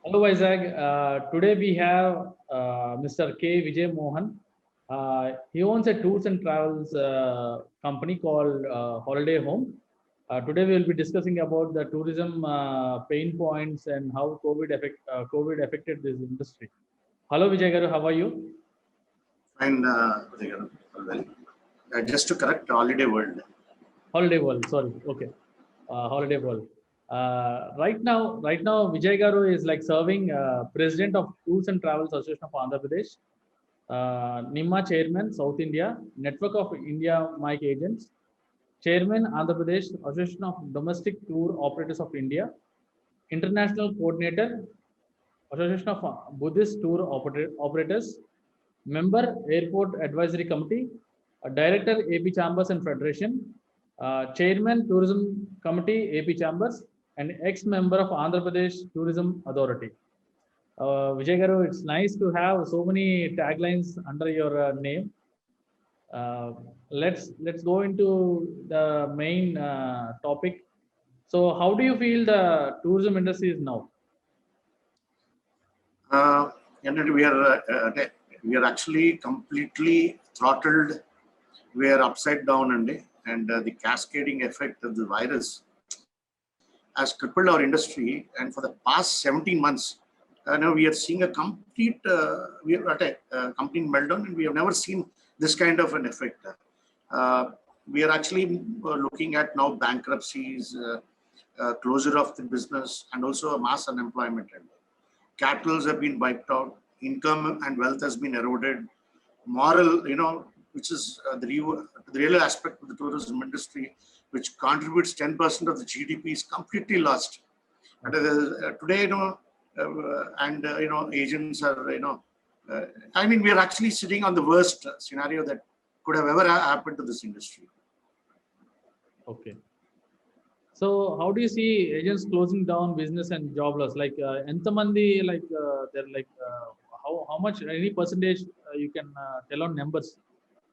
Hello, Isaac. Today we have Mr. K. Vijay Mohan. He owns a tours and travels company called Holiday Home. Today we will be discussing about the tourism pain points and how COVID affected this industry. Hello, Vijay Garu. How are you? Fine, well, just to correct, Holiday World. Holiday World. Sorry. Okay. Holiday World. Right now, Vijay Garu is like serving president of Tours and Travels Association of Andhra Pradesh, NIMA chairman, South India, Network of India Mike Agents, chairman, Andhra Pradesh Association of Domestic Tour Operators of India, international coordinator, Association of Buddhist Tour Operators, member, Airport Advisory Committee, director, AP Chambers and Federation, chairman, Tourism Committee, AP Chambers, and ex-member of Andhra Pradesh Tourism Authority. Vijay Garu, it's nice to have so many taglines under your name. Let's go into the main topic. So, how do you feel the tourism industry is now? And we are actually completely throttled. We are upside down, and the cascading effect of the virus has crippled our industry. And for the past 17 months, now we are seeing a complete we are at a complete meltdown, and we have never seen this kind of an effect. We are actually looking at now bankruptcies, closure of the business, and also a mass unemployment. Capitals have been wiped out, income and wealth has been eroded, moral, which is the real aspect of the tourism industry, which contributes 10% of the GDP, is completely lost. And today, agents are, we are actually sitting on the worst scenario that could have ever happened to this industry. Okay. So how do you see agents closing down business and job loss? Like entamandi, they're like how much, any percentage you can tell on numbers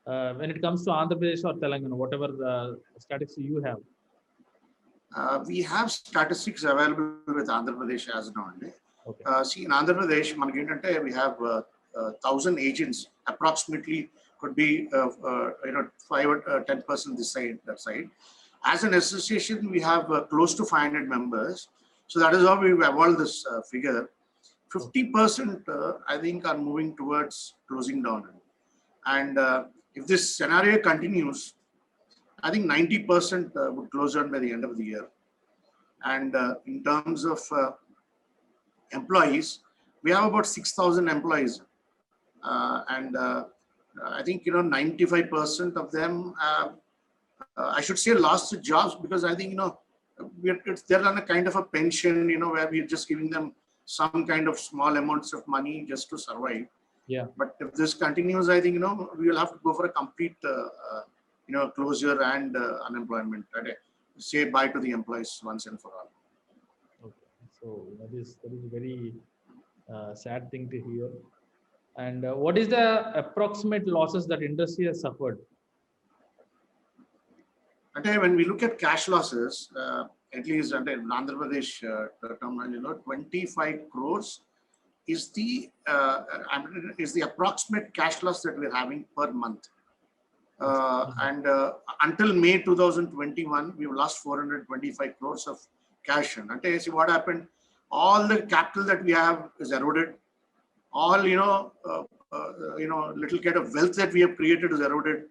when it comes to Andhra Pradesh or Telangana, whatever statistics you have. We have statistics available with Andhra Pradesh as now. Okay. See, in Andhra Pradesh, we have 1,000 agents, approximately could be 5 or 10% this side, that side. As an association, we have close to 500 members. So that is how we've evolved this figure. 50%, I think, are moving towards closing down. And if this scenario continues, I think 90% would close down by the end of the year. And in terms of employees, we have about 6,000 employees. I think, 95% of them have, I should say, lost their jobs, because I think, they're on a kind of a pension, where we're just giving them some kind of small amounts of money just to survive. Yeah. But if this continues, I think, we will have to go for a complete, closure and unemployment. Right? Say bye to the employees once and for all. Okay. So that is a very sad thing to hear. And what is the approximate losses that industry has suffered? Okay, when we look at cash losses, at least under Andhra Pradesh term, 25 crores is the approximate cash loss that we're having per month. And until May 2021, we've lost 425 crores of cash. And see what happened? All the capital that we have is eroded. All little kind of wealth that we have created is eroded.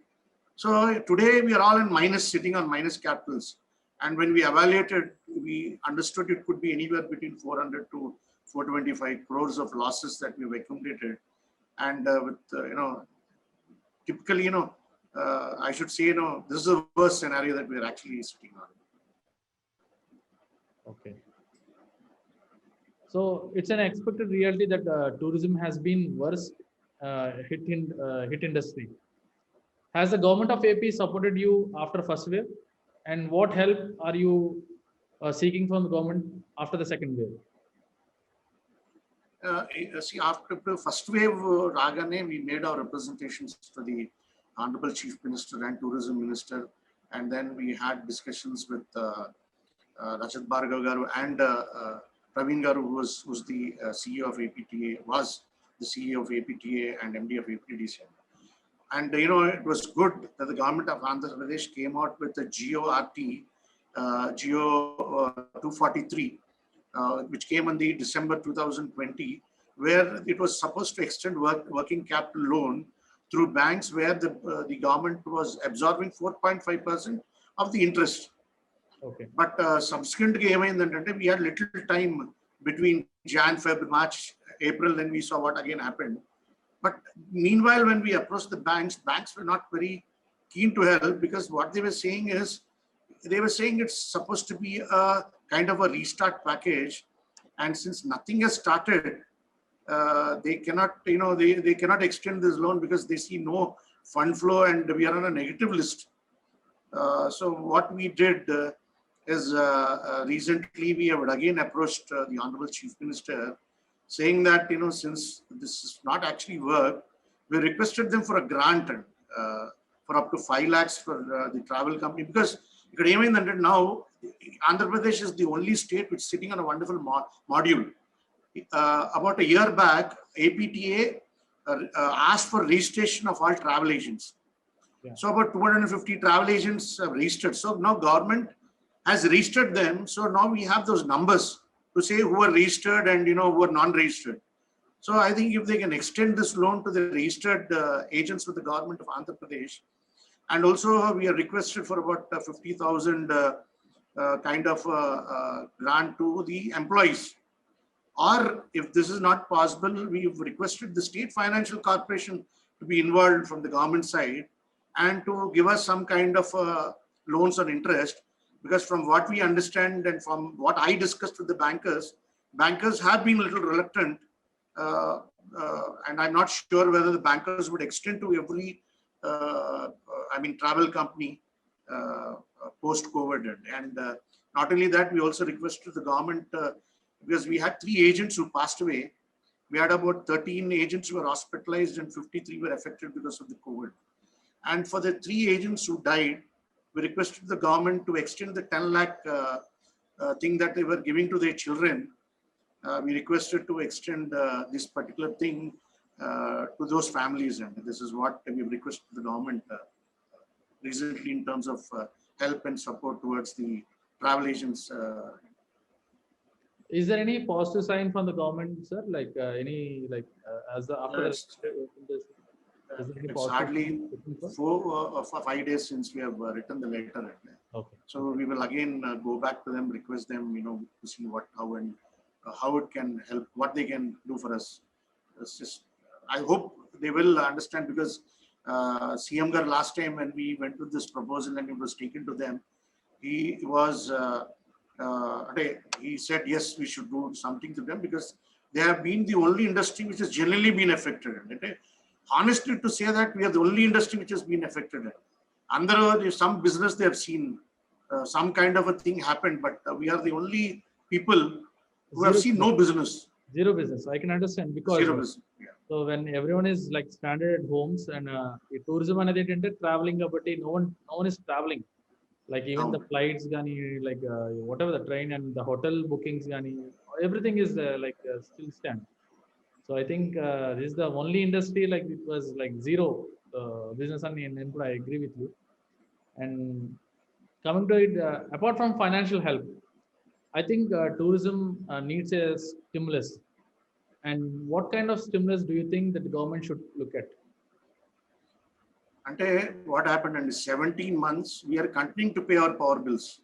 So today we are all in minus, sitting on minus capitals. And when we evaluated, we understood it could be anywhere between 400 to 425 crores of losses that we've accumulated. And typically, I should say, this is the worst scenario that we're actually sitting on. Okay. So it's an expected reality that tourism has been worst hit industry. Has the government of AP supported you after first wave? And what help are you seeking from the government after the second wave? See, after the first wave, Ragane, we made our representations to the Honorable Chief Minister and Tourism Minister. And then we had discussions with Rajat Bhargav Garu and Praveen Garu, who's the CEO of APTA, was the CEO of APTA and MD of APTDC. And it was good that the government of Andhra Pradesh came out with the GORT, GO 243, which came in the December 2020, where it was supposed to extend working capital loan through banks, where the government was absorbing 4.5% of the interest. Okay. But subsequently, we had little time between Jan, Feb, March, April, then we saw what again happened. But meanwhile, when we approached the banks were not very keen to help, because what they were saying is, it's supposed to be a kind of a restart package. And since nothing has started, they cannot, they cannot extend this loan because they see no fund flow and we are on a negative list. So what we did is recently we have again approached the Honorable Chief Minister, saying that, since this is not actually work, we requested them for a grant for up to 5 lakhs for the travel company, because now Andhra Pradesh is the only state which is sitting on a wonderful module. About a year back, APTA asked for registration of all travel agents. Yeah. So about 250 travel agents have registered. So now government has registered them. So now we have those numbers to say who are registered and who are non-registered. So I think if they can extend this loan to the registered agents with the government of Andhra Pradesh, and also we are requested for about 50,000 kind of grant to the employees. Or if this is not possible, we've requested the State Financial Corporation to be involved from the government side and to give us some kind of loans on interest. Because from what we understand and from what I discussed with the bankers have been a little reluctant. And I'm not sure whether the bankers would extend to every, travel company post-COVID. And not only that, we also requested the government, because we had 3 agents who passed away. We had about 13 agents who were hospitalized and 53 were affected because of the COVID. And for the 3 agents who died, we requested the government to extend the 10 lakh thing that they were giving to their children. We requested to extend this particular thing to those families. And this is what we requested the government recently in terms of help and support towards the travel agents. Is there any positive sign from the government, sir? Like as the after it's hardly 4 or 5 days since we have written the letter. Okay. So we will again go back to them, request them, to see how it can help, what they can do for us. It's just, I hope they will understand, because CM Gar last time when we went with this proposal and it was taken to them, he was he said yes, we should do something to them, because they have been the only industry which has generally been affected. Honestly, to say that we are the only industry which has been affected. Under some business they have seen some kind of a thing happened, but we are the only people who have seen no business. Zero business. I can understand, because Zero business. Yeah. So when everyone is like stranded at homes and tourism and traveling, but no one is traveling. Like even the flights, like whatever the train and the hotel bookings, everything is still stand. So I think this is the only industry like it was like zero business and I agree with you. And coming to it, apart from financial help, I think tourism needs a stimulus. And what kind of stimulus do you think that the government should look at? What happened in 17 months, we are continuing to pay our power bills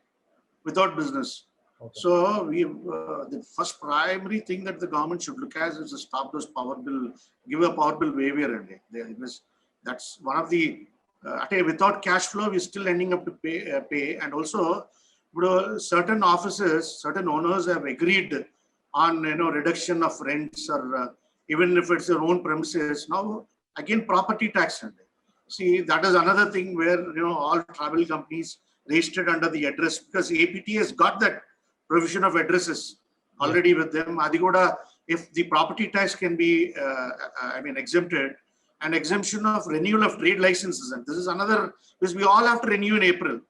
without business. Okay. So we the first primary thing that the government should look at is to stop those power bill, give a power bill waiver. That's one of the without cash flow, we're still ending up to pay. And also, certain offices, certain owners have agreed on reduction of rents, or even if it's their own premises. Now again, property tax. See, that is another thing where all travel companies registered under the address, because APT has got that provision of addresses already with them. Adigoda, if the property tax can be exempted, and exemption of renewal of trade licenses, and this is another, because we all have to renew in April.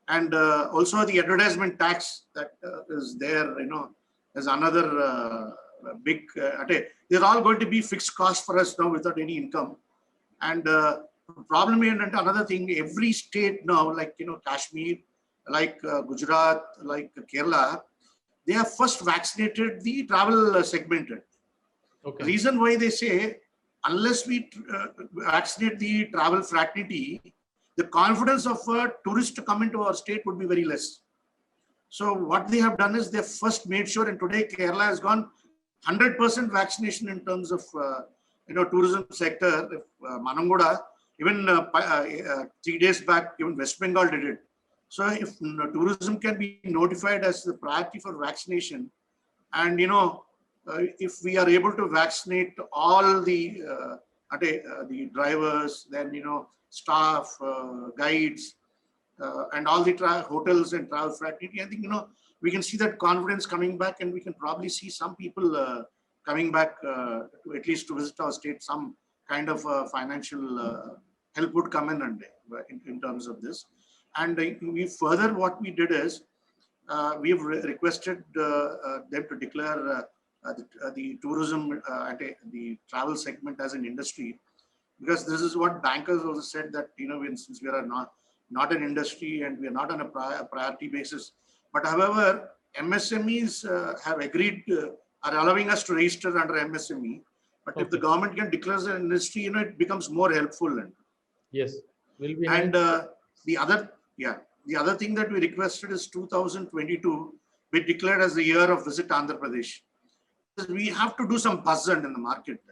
And also the advertisement tax that is there, as another big, they're all going to be fixed costs for us now without any income. And problem is, another thing, every state now, like, Kashmir, like Gujarat, like Kerala, they have first vaccinated the travel segmented. Okay. The reason why they say, unless we vaccinate the travel fraternity, the confidence of a tourist to come into our state would be very less. So what they have done is they first made sure, and today Kerala has gone 100% vaccination in terms of tourism sector. Manangoda, even 3 days back, even West Bengal did it. So if tourism can be notified as the priority for vaccination, and if we are able to vaccinate all the drivers, then staff, guides, and all the hotels and travel fraternity, I think we can see that confidence coming back, and we can probably see some people coming back to at least to visit our state. Some kind of financial help would come in terms of this. And we further, what we did is we have requested them to declare the tourism the travel segment as an industry, because this is what bankers also said, that since we are not an industry and we are not on a priority basis, but however MSMEs have agreed, are allowing us to register under MSME. But if the government can declare as an industry, it becomes more helpful. Yes, will be. And the other thing that we requested is 2022 be declared as the year of Visit Andhra Pradesh. We have to do some buzz in the market.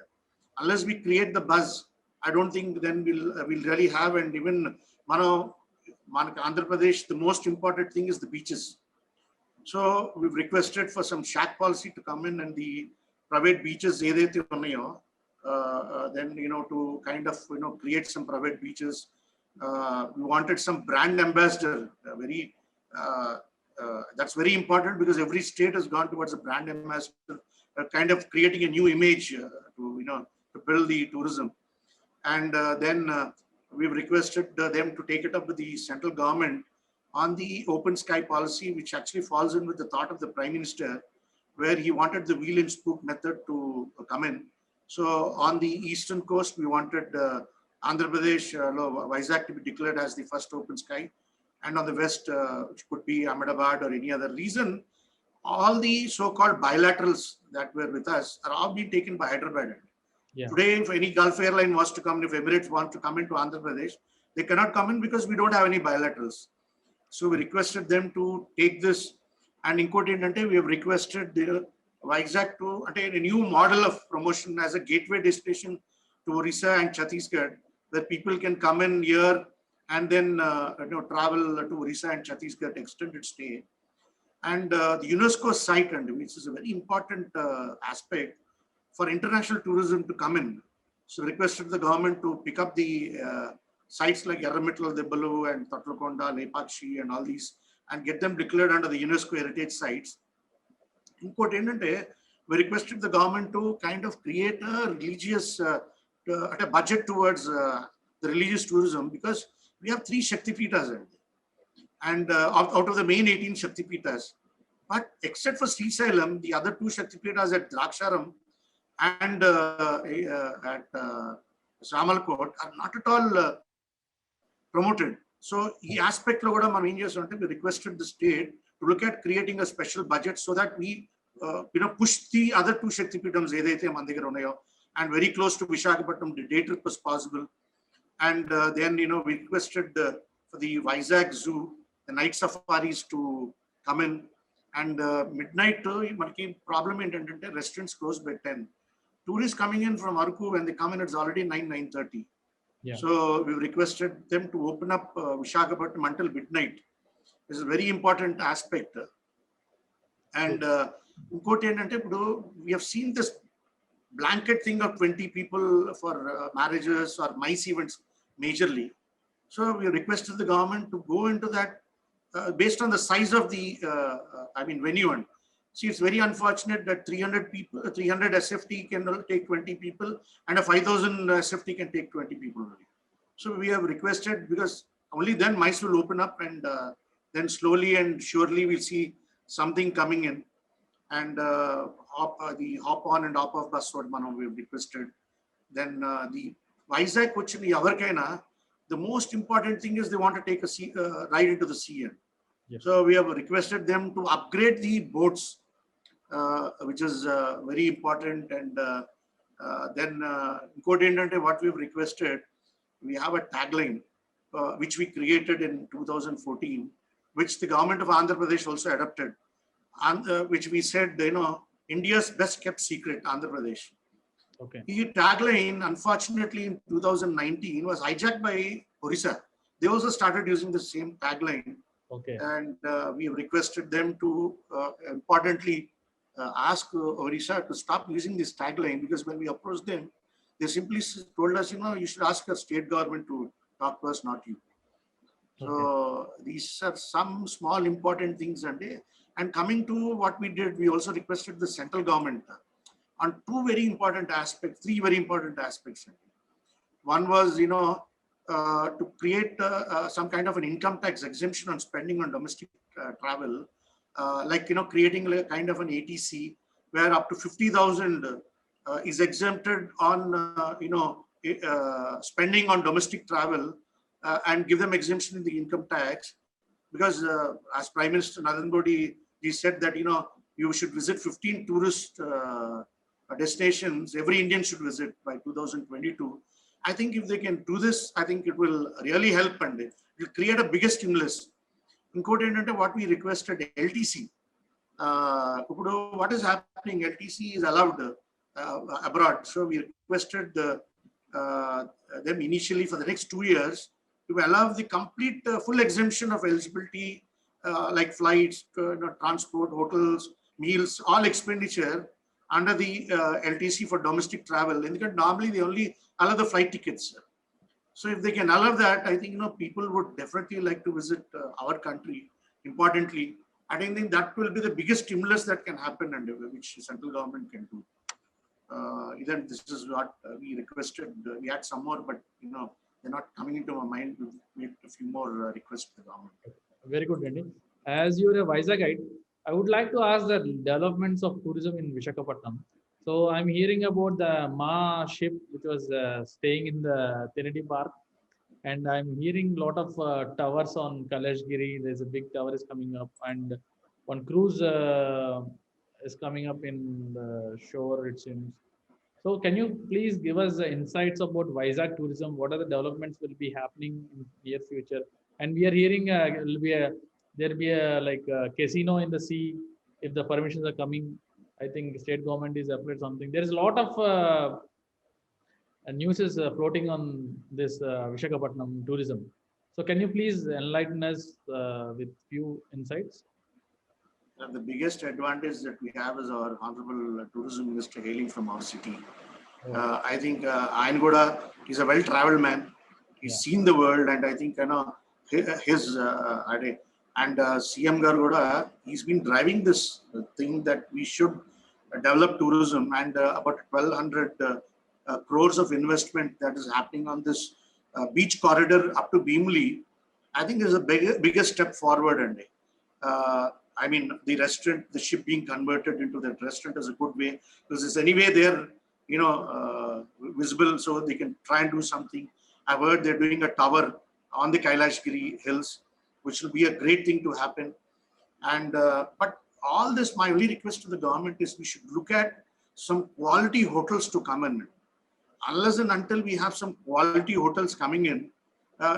Unless we create the buzz, I don't think then we'll really have. And even Andhra Pradesh, the most important thing is the beaches. So we've requested for some shack policy to come in, and the private beaches, then to kind of create some private beaches. We wanted some brand ambassador. That's very important, because every state has gone towards a brand ambassador, kind of creating a new image to build the tourism. And then we've requested them to take it up with the central government on the open sky policy, which actually falls in with the thought of the Prime Minister, where he wanted the wheel and spook method to come in. So on the eastern coast, we wanted Andhra Pradesh, Vizag to be declared as the first open sky. And on the west, which could be Ahmedabad or any other reason, all the so-called bilaterals that were with us are all being taken by Hyderabad. Yeah. Today, if any Gulf airline wants to come, if Emirates want to come into Andhra Pradesh, they cannot come in because we don't have any bilaterals. So we requested them to take this, and in Kottayante, we have requested the Vizag to attain a new model of promotion as a gateway destination to Orissa and Chhattisgarh, where people can come in here and then travel to Orissa and Chhattisgarh, extended stay. And the UNESCO site, which is a very important aspect for international tourism to come in. So requested the government to pick up the sites like Erramittal, Debbalu, and Tatlakonda, Lepakshi, and all these, and get them declared under the UNESCO heritage sites. In Kottayante, we requested the government to kind of create a religious at a budget towards the religious tourism, because we have 3 Shaktipeethas, and out of the main 18 Shaktipeethas. But except for Srisailam, the other 2 Shaktipeethas at Draksharam and at Samalkot are not at all promoted. So, this aspect we requested the state to look at creating a special budget so that we push the other 2 Shaktipeethams and very close to Visakhapatnam, the day trip was possible. And then we requested for the Vizag Zoo, the night safaris to come in. And midnight, problem intended, restaurants closed by 10. Tourists coming in from Aruku, when they come in, it's already 9:30. Yeah. So we requested them to open up Visakhapatnam until midnight. This is a very important aspect. And in Kottayante, we have seen this blanket thing of 20 people for marriages or MICE events majorly. So we requested the government to go into that based on the size of the venue. And see, it's very unfortunate that 300 people, 300 SFT can take 20 people, and a 5,000 SFT can take 20 people. So we have requested, because only then MICE will open up, and then slowly and surely we'll see something coming in. and the hop on and hop off bus what we've requested. Then the Vizag Kochini Avarkaina, the most important thing is they want to take a ride into the sea. Yes. So we have requested them to upgrade the boats, which is very important. And then what we've requested, we have a tagline which we created in 2014, which the government of Andhra Pradesh also adopted, and which we said, India's best kept secret, Andhra Pradesh. Okay. The tagline, unfortunately, in 2019 was hijacked by Orissa. They also started using the same tagline. Okay. And we requested them to importantly ask Orissa to stop using this tagline, because when we approached them, they simply told us, you should ask your state government to talk to us, not you. So these are some small important things. And coming to what we did, we also requested the central government on three very important aspects. One was, to create some kind of an income tax exemption on spending on domestic travel, creating a kind of an ATC where up to 50,000 is exempted on, spending on domestic travel, and give them exemption in the income tax. Because as Prime Minister Narendra Modi, he said that, you should visit 15 tourist destinations, every Indian should visit by 2022. I think if they can do this, I think it will really help, and it will create a bigger stimulus. In what we requested, LTC. What is happening? LTC is allowed abroad. So we requested them initially for the next 2 years to allow the complete full exemption of eligibility, like flights, transport, hotels, meals, all expenditure under the LTC for domestic travel. Because normally they only allow the flight tickets. So if they can allow that, I think people would definitely like to visit our country. Importantly, I think that will be the biggest stimulus that can happen, and which central government can do. Even this is what we requested. We had some more, but they're not coming into my mind. We made a few more requests to the government. Very good, Randy. As you're a Vizag guide, I would like to ask the developments of tourism in Visakhapatnam. So I'm hearing about the Ma ship, which was staying in the Trinity Park, and I'm hearing a lot of towers on Kalashgiri. There's a big tower is coming up, and one cruise is coming up in the shore, it seems. So can you please give us the insights about Vizag tourism? What are the developments will be happening in near future? And we are hearing there'll be a casino in the sea if the permissions are coming. I think state government is applied something. There is a lot of news is floating on this Visakhapatnam tourism. So can you please enlighten us with few insights? The biggest advantage that we have is our Honorable Tourism Minister hailing from our city. I think Ayangoda is a well-traveled man. He's seen the world, and I think his and CM Garuda, he's been driving this thing that we should develop tourism, and about 1,200 crores of investment that is happening on this beach corridor up to Bhimli. I think is a biggest step forward, and I mean, the restaurant, the ship being converted into that restaurant is a good way, because it's anyway there, visible, so they can try and do something. I've heard they're doing a tower on the Kailashgiri hills, which will be a great thing to happen. And but all this, my only request to the government is we should look at some quality hotels to come in. Unless and until we have some quality hotels coming in,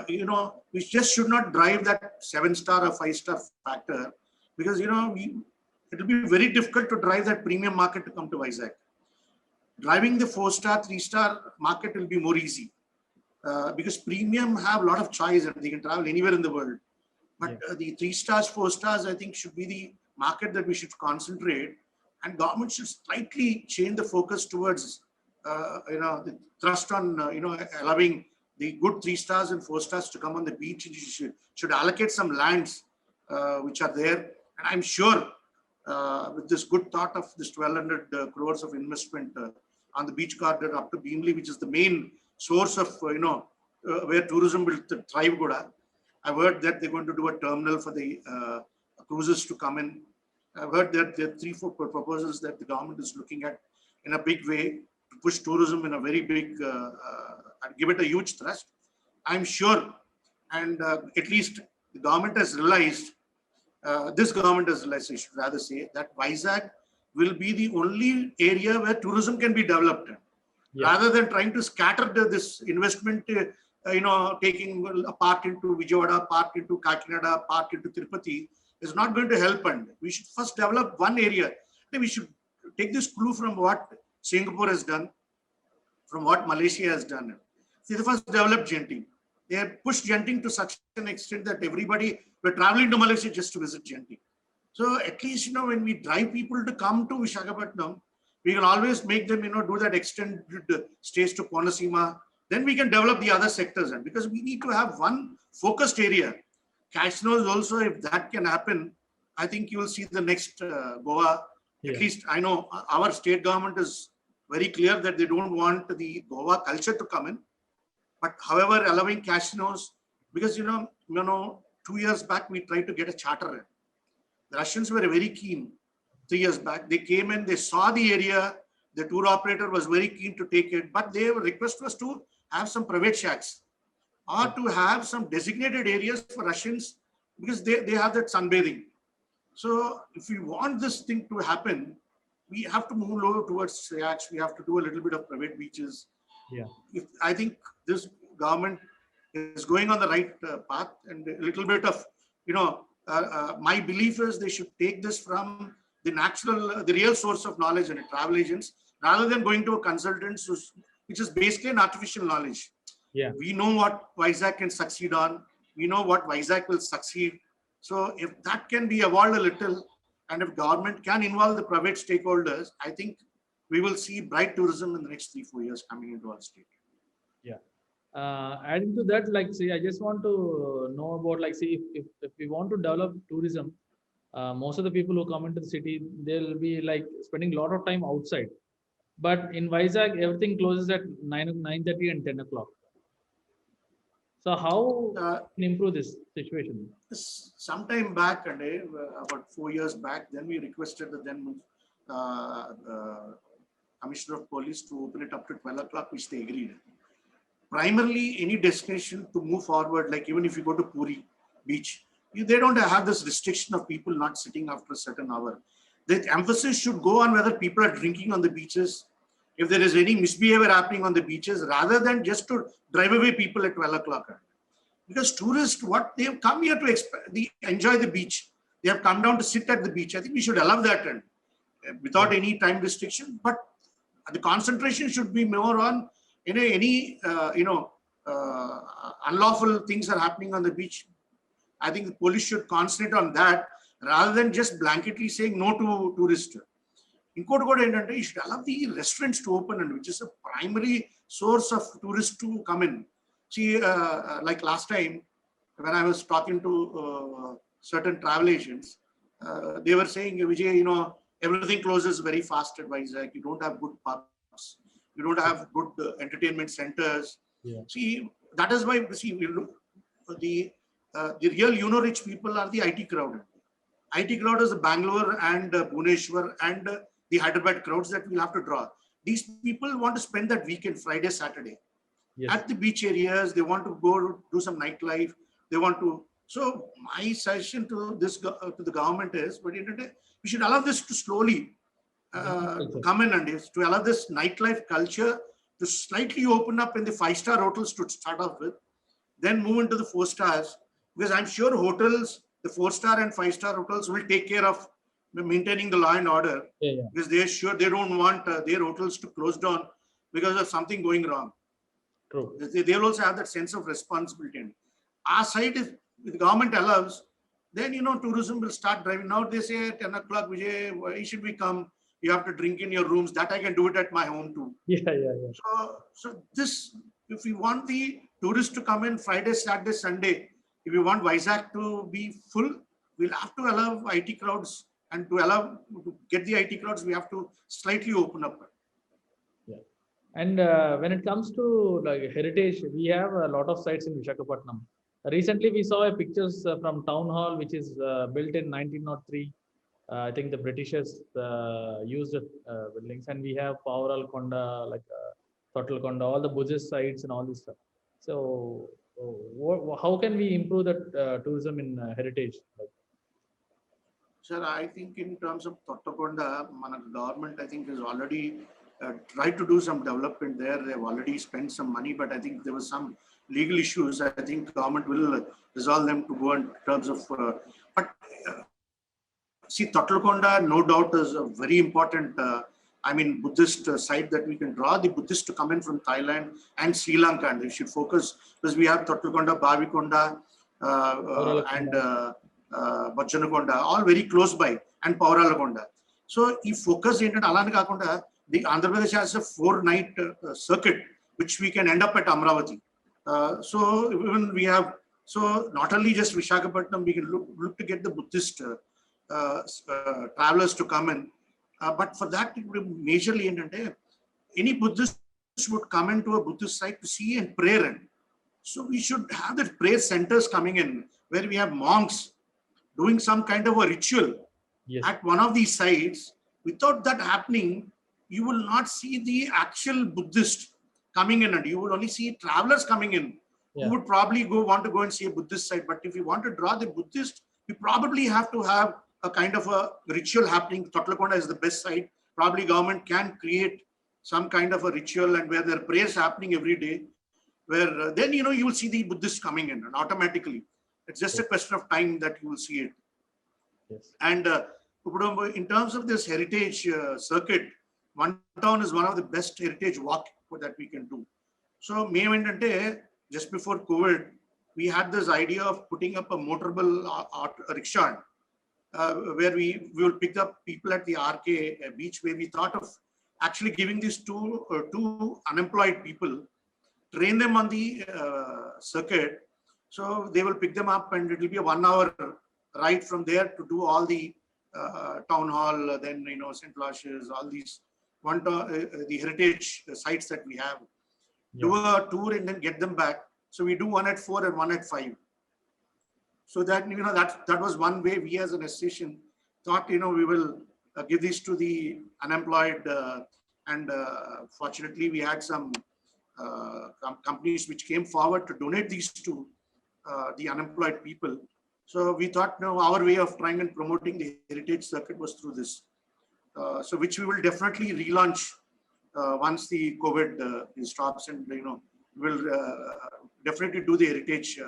we just should not drive that 7-star or 5-star factor. Because, it will be very difficult to drive that premium market to come to Vizag. Driving the 4-star, 3-star market will be more easy. Because premium have a lot of choice and they can travel anywhere in the world. But the 3 stars, 4 stars, I think should be the market that we should concentrate. And government should slightly change the focus towards, the thrust on, allowing the good 3 stars and 4 stars to come on the beach. You should allocate some lands which are there. And I'm sure with this good thought of this 1,200 crores of investment on the beach corridor up to Bhimli, which is the main source of, where tourism will thrive. I've heard that they're going to do a terminal for the cruises to come in. I've heard that there are 3-4 proposals that the government is looking at in a big way to push tourism in a very big, and give it a huge thrust. I'm sure, and at least the government has realized, this government has realized, I should rather say, that Vizag will be the only area where tourism can be developed. Yeah. Rather than trying to scatter this investment, taking a part into Vijayawada, part into Kakinada, part into Tirupati, is not going to help. And we should first develop one area. We should take this clue from what Singapore has done, from what Malaysia has done. See, they first developed Genting. They have pushed Genting to such an extent that everybody were traveling to Malaysia just to visit Genting. So at least, when we drive people to come to Visakhapatnam, we can always make them, do that extended stays to Konasima. Then we can develop the other sectors. And because we need to have one focused area. Casinos also, if that can happen, I think you will see the next Goa. Yeah. At least I know our state government is very clear that they don't want the Goa culture to come in. But however, allowing casinos, because 2 years back we tried to get a charter. The Russians were very keen. 3 years back, they came in, they saw the area. The tour operator was very keen to take it, but their request was to have some private shacks or to have some designated areas for Russians, because they have that sunbathing. So if we want this thing to happen, we have to move lower towards shacks. We have to do a little bit of private beaches. Yeah. I think this government is going on the right path, and a little bit of, my belief is they should take this from the real source of knowledge and travel agents, rather than going to a consultant, which is basically an artificial knowledge. Yeah. We know what Vizag can succeed on. We know what Vizag will succeed. So if that can be evolved a little, and if government can involve the private stakeholders, I think we will see bright tourism in the next 3-4 years coming into our state. Yeah. Adding to that, I just want to know about, if we want to develop tourism, most of the people who come into the city, they'll be spending a lot of time outside. But in Vizag, everything closes at 9:30 and 10 o'clock. So how can improve this situation? Sometime back, about 4 years back, then we requested the then Commissioner of Police to open it up to 12 o'clock, which they agreed. Primarily, any destination to move forward, like even if you go to Puri beach, they don't have this restriction of people not sitting after a certain hour. The emphasis should go on whether people are drinking on the beaches, if there is any misbehavior happening on the beaches, rather than just to drive away people at 12 o'clock. Because tourists, what they have come here to enjoy the beach. They have come down to sit at the beach. I think we should allow that, and without any time restriction. But the concentration should be more on any unlawful things are happening on the beach. I think the police should concentrate on that, rather than just blanketly saying no to tourists. In Kottagoda, you should allow the restaurants to open, and which is a primary source of tourists to come in. See, like last time, when I was talking to certain travel agents, they were saying, Vijay, everything closes very fast at Vizag. You don't have good pubs. You don't have good entertainment centers. Yeah. See, that is why, the real rich people are the IT crowd. IT crowd is Bangalore and Bhubaneswar and the Hyderabad crowds that we'll have to draw. These people want to spend that weekend, Friday, Saturday, Yes. at the beach areas. They want to go do some nightlife. They want to. So my suggestion to the government is, but we should allow this to slowly come in, and to allow this nightlife culture to slightly open up in the 5-star hotels to start off with, then move into the 4 stars, because I'm sure hotels, the 4-star and 5-star hotels will take care of maintaining the law and order, because they're sure they don't want their hotels to close down because of something going wrong. True. They'll also have that sense of responsibility. And our side, if the government allows, then tourism will start driving. Now they say at 10 o'clock, Vijay, why should we come? You have to drink in your rooms. That I can do it at my home too. Yeah. So this, if we want the tourists to come in Friday, Saturday, Sunday, if we want Vizag to be full, we'll have to allow IT crowds, and to get the IT crowds, we have to slightly open up. Yeah. And when it comes to heritage, we have a lot of sites in Visakhapatnam. Recently, we saw pictures from Town Hall, which is built in 1903. I think the Britishers used the buildings, and we have Pavaral Konda, like Total Konda, all the Buddhist sites and all this stuff. So, how can we improve that tourism in heritage? Like, Sir, I think in terms of Tottakonda, Mana government, I think, has already tried to do some development there. They've already spent some money, but I think there was some legal issues. I think government will resolve them to go in terms of. But see, Tottakonda, no doubt, is a very important. I mean, Buddhist site that we can draw the Buddhists to come in from Thailand and Sri Lanka, and they should focus because we have Tottakonda, Bavikonda, and Bachanakonda, all very close by, and Pauralakonda. So, if focus in Alanakakonda, the Andhra Pradesh has a 4-night circuit, which we can end up at Amravati. So, even we have, so not only just Vishakhapatnam, we can look to get the Buddhist travelers to come in. But for that, majorly, any Buddhist would come into a Buddhist site to see and pray in. So we should have the prayer centers coming in where we have monks doing some kind of a ritual at one of these sites. Without that happening, you will not see the actual Buddhist coming in, and you will only see travelers coming in who would probably want to go and see a Buddhist site. But if you want to draw the Buddhist, we probably have to have a kind of a ritual happening. Tottalakonda is the best site. Probably government can create some kind of a ritual and where there are prayers happening every day, where then you will see the Buddhists coming in and automatically. It's just a question of time that you will see it. yes. And in terms of this heritage circuit, One Town is one of the best heritage walk that we can do. So, just before COVID, we had this idea of putting up a motorable rickshaw, where we will pick up people at the RK beach, where we thought of actually giving these two unemployed people, train them on the circuit. So they will pick them up, and it will be a 1-hour ride from there to do all the town hall, then St. Aloysius, all these the heritage sites that we have. Do a tour and then get them back. So we do one at 4 and one at 5. So that that was one way we as an association thought we will give these to the unemployed, and fortunately we had some companies which came forward to donate these to the unemployed people. So we thought our way of trying and promoting the heritage circuit was through this. So which we will definitely relaunch once the COVID stops, and we'll definitely do the heritage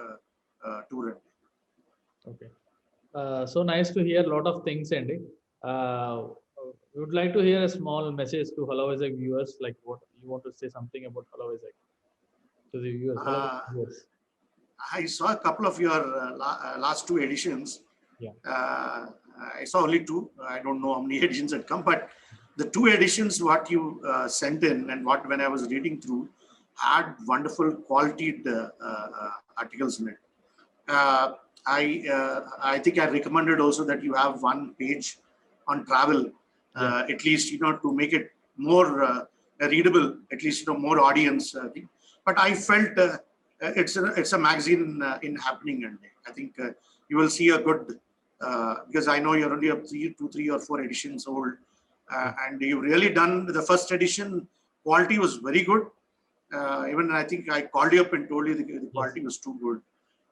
tour. Okay. So nice to hear a lot of things, Andy. We would like to hear a small message to Hello Vizag viewers, like what you want to say something about Hello Vizag to the viewers. Viewers. I saw a couple of your last 2 editions. Yeah. I saw only 2. I don't know how many editions had come, but the 2 editions what you sent in and when I was reading through had wonderful quality articles in it. I think I recommended also that you have one page on travel, at least to make it more readable, at least more audience. But I felt it's a magazine in happening, and I think you will see a good because I know you're only up 2, 3, or 4 editions old, and you've really done the first edition. Quality was very good. Even I think I called you up and told you the quality was too good.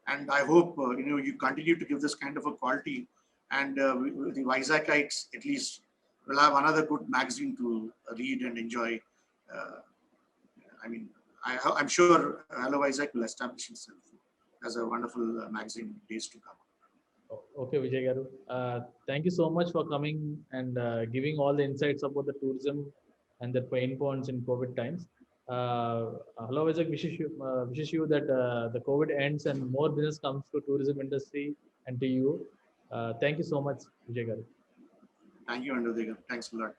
And I hope you continue to give this kind of a quality, and the Visagites at least will have another good magazine to read and enjoy. I mean, I'm sure Hello Vizag will establish itself as a wonderful magazine in days to come. Okay, Vijay Garu. Thank you so much for coming and giving all the insights about the tourism and the pain points in COVID times. Hello Vizag wishes you that the COVID ends and more business comes to tourism industry and to you. Thank you so much, Vijay Garu. Thank you, Andrew. Thanks a lot.